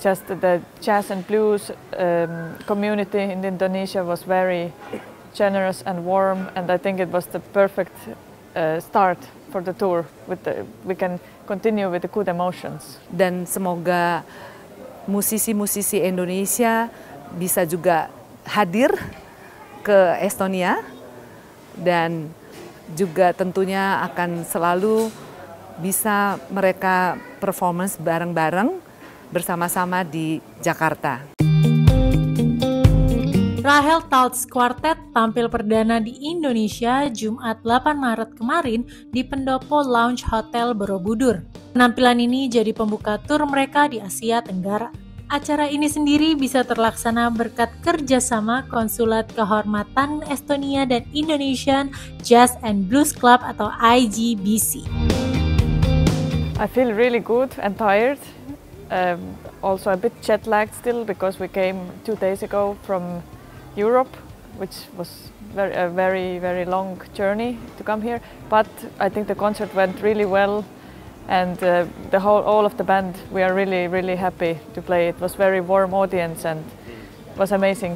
just the jazz and blues community in Indonesia was very generous and warm, and I think it was the perfect start for the tour. We can continue with the good emotions. Dan semoga musisi-musisi Indonesia bisa juga hadir ke Estonia dan juga tentunya akan selalu bisa mereka performance bareng-bareng bersama-sama di Jakarta. Rahel Taltz Quartet tampil perdana di Indonesia Jumat 8 Maret kemarin di Pendopo Lounge Hotel Borobudur. Penampilan ini jadi pembuka tur mereka di Asia Tenggara. Acara ini sendiri bisa terlaksana berkat kerjasama Konsulat Kehormatan Estonia dan Indonesian Jazz and Blues Club atau IJBC. I feel really good and tired. Also a bit jet lagged still because we came 2 days ago from Europe, which was a very long journey to come here. But I think the concert went really well, and all of the band, we are really happy to play. It was very warm audience and it was amazing.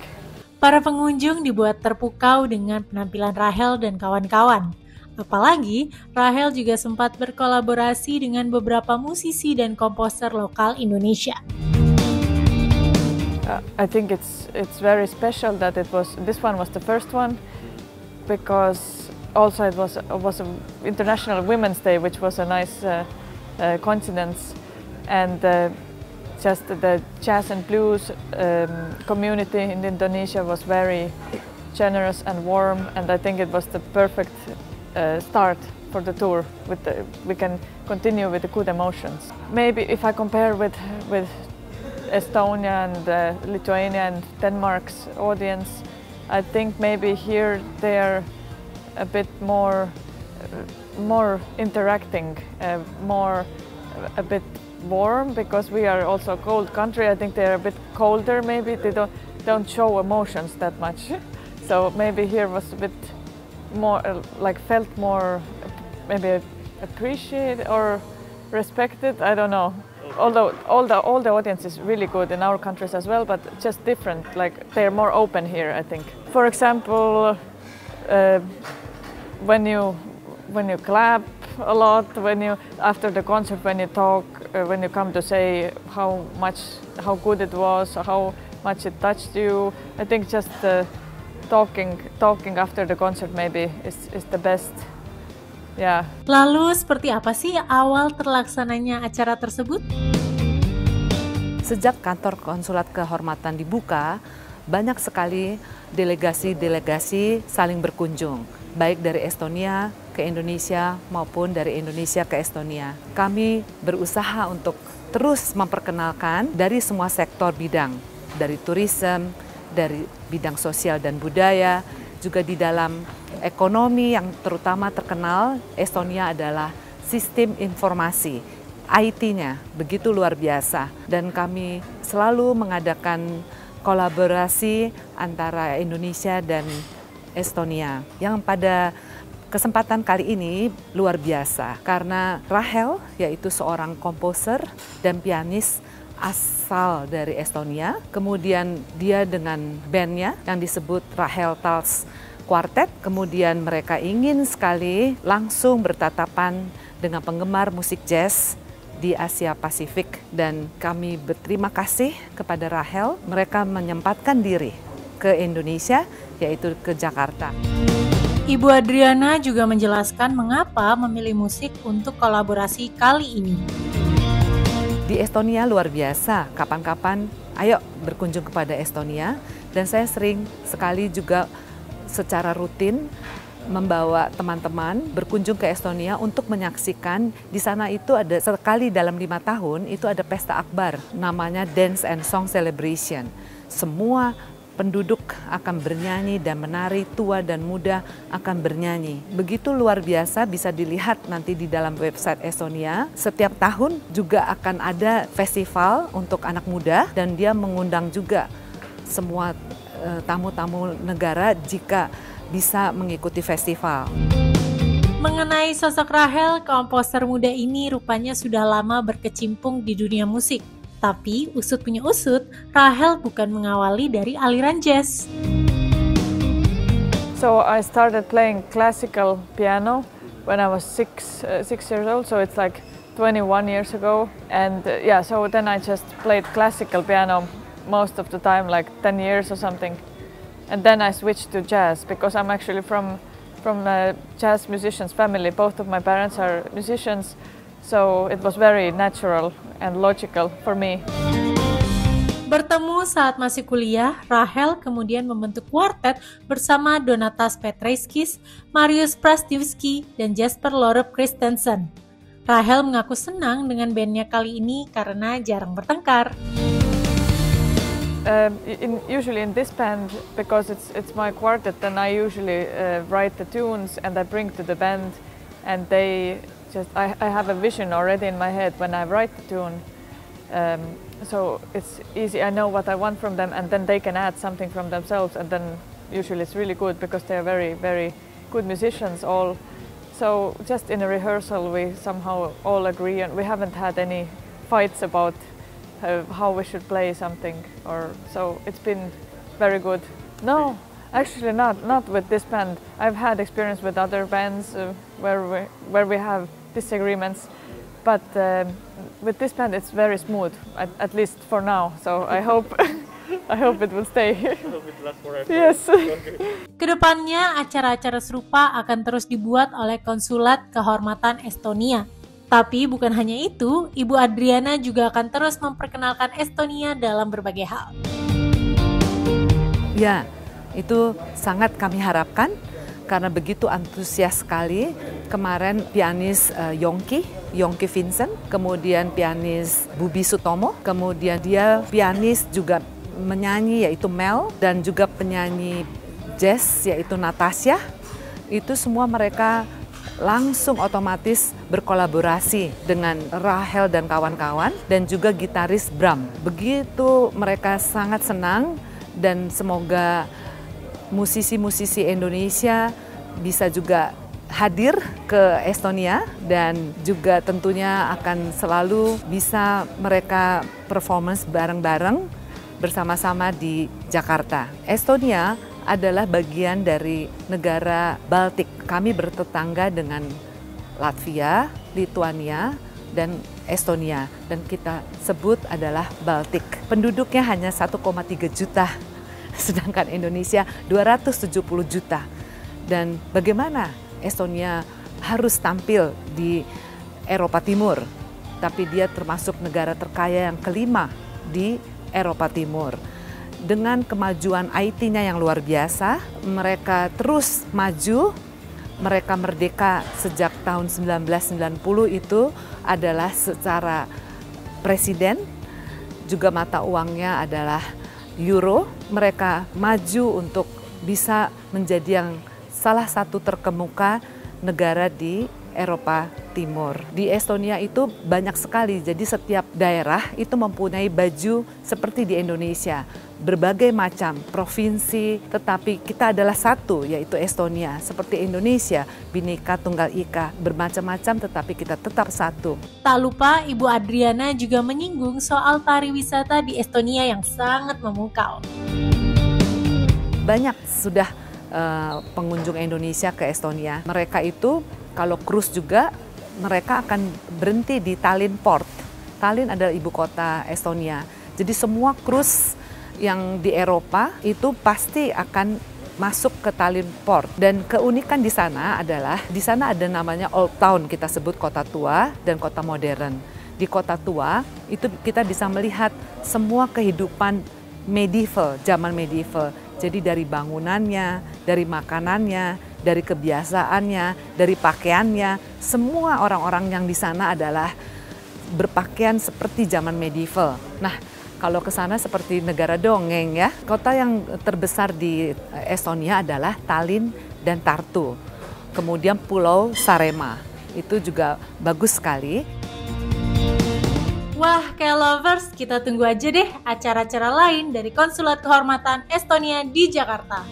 Para pengunjung dibuat terpukau dengan penampilan Rahel dan kawan-kawan. Apalagi Rahel juga sempat berkolaborasi dengan beberapa musisi dan komposer lokal Indonesia. I think it's very special that this one was the first one, because also it was an International Women's Day, which was a nice coincidence, and just the jazz and blues community in Indonesia was very generous and warm, and I think it was the perfect start for the tour. We can continue with the good emotions. Maybe if I compare with Estonia and Lithuania and Denmark's audience, I think maybe here they are a bit more interacting, a bit warm, because we are also a cold country. I think they are a bit colder. Maybe they don't show emotions that much. So maybe here was a bit more felt more maybe appreciated or respected. I don't know. Although all the audience is really good in our countries as well, but just different. Like they're more open here, I think. For example, when you clap a lot, after the concert, when you talk, when you come to say how good it was, how much it touched you, I think just talking after the concert maybe is the best. Yeah. Lalu seperti apa sih awal terlaksananya acara tersebut? Sejak kantor konsulat kehormatan dibuka, banyak sekali delegasi-delegasi saling berkunjung, baik dari Estonia ke Indonesia maupun dari Indonesia ke Estonia. Kami berusaha untuk terus memperkenalkan dari semua sektor bidang, dari tourism, dari bidang sosial dan budaya, juga di dalam ekonomi yang terutama terkenal Estonia adalah sistem informasi, IT-nya begitu luar biasa, dan kami selalu mengadakan kolaborasi antara Indonesia dan Estonia yang pada kesempatan kali ini luar biasa karena Rahel yaitu seorang komposer dan pianis asal dari Estonia, kemudian dia dengan bandnya yang disebut Rahel Taltz Quartet, kemudian mereka ingin sekali langsung bertatapan dengan penggemar musik jazz di Asia Pasifik, dan kami berterima kasih kepada Rahel, mereka menyempatkan diri ke Indonesia, yaitu ke Jakarta. Ibu Adriana juga menjelaskan mengapa memilih musik untuk kolaborasi kali ini. Di Estonia luar biasa, kapan-kapan ayo berkunjung kepada Estonia, dan saya sering sekali juga secara rutin membawa teman-teman berkunjung ke Estonia untuk menyaksikan. Di sana itu ada sekali dalam 5 tahun itu ada pesta akbar namanya Dance and Song Celebration. Semua penduduk akan bernyanyi dan menari, tua dan muda akan bernyanyi. Begitu luar biasa, bisa dilihat nanti di dalam website Estonia. Setiap tahun juga akan ada festival untuk anak muda, dan dia mengundang juga semua tamu-tamu negara jika bisa mengikuti festival. Mengenai sosok Rahel, komposer muda ini rupanya sudah lama berkecimpung di dunia musik. Tapi usut punya usut, Rahel bukan mengawali dari aliran jazz. So I started playing classical piano when I was six years old, so it's like 21 years ago. And yeah, so then I just played classical piano most of the time, like 10 years or something. And then I switched to jazz because I'm actually from a jazz musicians family. Both of my parents are musicians, so it was very natural and logical for me. Bertemu saat masih kuliah, Rahel kemudian membentuk kuartet bersama Donatas Petraiskis, Marius Prastivski, dan Jesper Lorup Christensen. Rahel mengaku senang dengan bandnya kali ini karena jarang bertengkar. Usually in this band, because it's my quartet, then I usually write the tunes and I bring to the band, and I have a vision already in my head when I write the tune. So it's easy, I know what I want from them, and then they can add something from themselves, and then usually it's really good because they are very, very good musicians all. So just in a rehearsal we somehow all agree, and we haven't had any fights about how we should play something, or so it's been very good. No, actually not with this band. I've had experience with other bands where we have disagreements. But with this band, it's very smooth, at least for now. So I hope it will stay. I hope it lasts forever. Yes. Kedepannya, acara-acara serupa akan terus dibuat oleh Konsulat Kehormatan Estonia. Tapi bukan hanya itu, Ibu Adriana juga akan terus memperkenalkan Estonia dalam berbagai hal. Ya, itu sangat kami harapkan karena begitu antusias sekali. Kemarin pianis Yongki Vincent, kemudian pianis Bubi Sutomo, kemudian dia pianis juga menyanyi yaitu Mel, dan juga penyanyi jazz yaitu Natasha. Itu semua mereka langsung otomatis berkolaborasi dengan Rahel dan kawan-kawan, dan juga gitaris Bram. Begitu mereka sangat senang, dan semoga musisi-musisi Indonesia bisa juga hadir ke Estonia, dan juga tentunya akan selalu bisa mereka performance bareng-bareng bersama-sama di Jakarta. Estonia adalah bagian dari negara Baltik. Kami bertetangga dengan Latvia, Lituania, dan Estonia, dan kita sebut adalah Baltik. Penduduknya hanya 1,3 juta, sedangkan Indonesia 270 juta. Dan bagaimana Estonia harus tampil di Eropa Timur, tapi dia termasuk negara terkaya yang kelima di Eropa Timur. Dengan kemajuan IT-nya yang luar biasa, mereka terus maju. Mereka merdeka sejak tahun 1990 itu adalah secara presiden, juga mata uangnya adalah euro. Mereka maju untuk bisa menjadi yang salah satu terkemuka negara di Eropa Timur. Di Estonia itu banyak sekali, jadi setiap daerah itu mempunyai baju seperti di Indonesia. Berbagai macam provinsi, tetapi kita adalah satu, yaitu Estonia. Seperti Indonesia, Bhinneka Tunggal Ika, bermacam-macam tetapi kita tetap satu. Tak lupa Ibu Adriana juga menyinggung soal pariwisata di Estonia yang sangat memukau. Banyak sudah pengunjung Indonesia ke Estonia. Mereka itu kalau cruise juga, mereka akan berhenti di Tallinn Port. Tallinn adalah ibu kota Estonia. Jadi semua cruise yang di Eropa itu pasti akan masuk ke Tallinn Port. Dan keunikan di sana adalah, di sana ada namanya Old Town, kita sebut kota tua dan kota modern. Di kota tua itu kita bisa melihat semua kehidupan medieval, zaman medieval. Jadi dari bangunannya, dari makanannya, dari kebiasaannya, dari pakaiannya, semua orang-orang yang di sana adalah berpakaian seperti zaman medieval. Nah, kalau ke sana seperti negara dongeng ya. Kota yang terbesar di Estonia adalah Tallinn dan Tartu. Kemudian Pulau Saaremaa, itu juga bagus sekali. Wah, K-Lovers, kita tunggu aja deh acara-acara lain dari Konsulat Kehormatan Estonia di Jakarta.